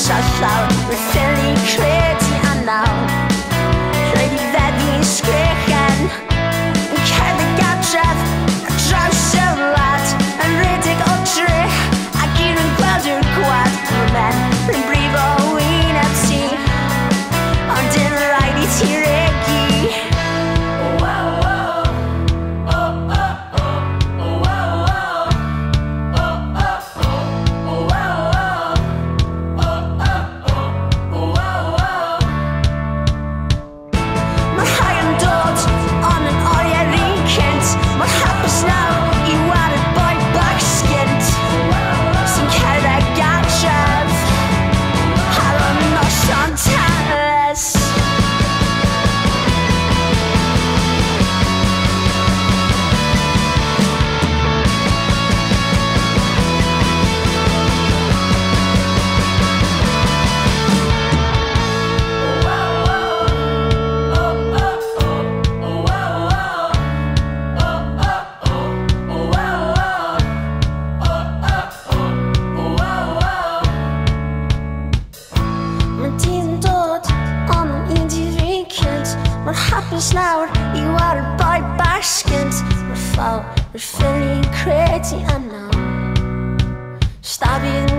llawr, rwy'n ffili credu anawr. Rhaid I feddi'n sgrechen, yn cerdded gartref ar draws y wlad, yn rhedeg o dre, ac i'r yn gweld yw'r gwad. Men, rwy'n brif o wyneb ti, ond yn rhaid I ti regi. Mae'r rhai yn dod, ond yn oriau'r un cynt. Mae'n hapus nawr I wared Boi Bach Skint, sy'n cerdded gartref ar y noson teles. Mae dydd yn dod, ond yn un dydd un cynt. Mae'n hapus nawr I wared Boi Bach Skint. Mae'r ffawr, rwy'n ffili credu anawr. Stabydd yn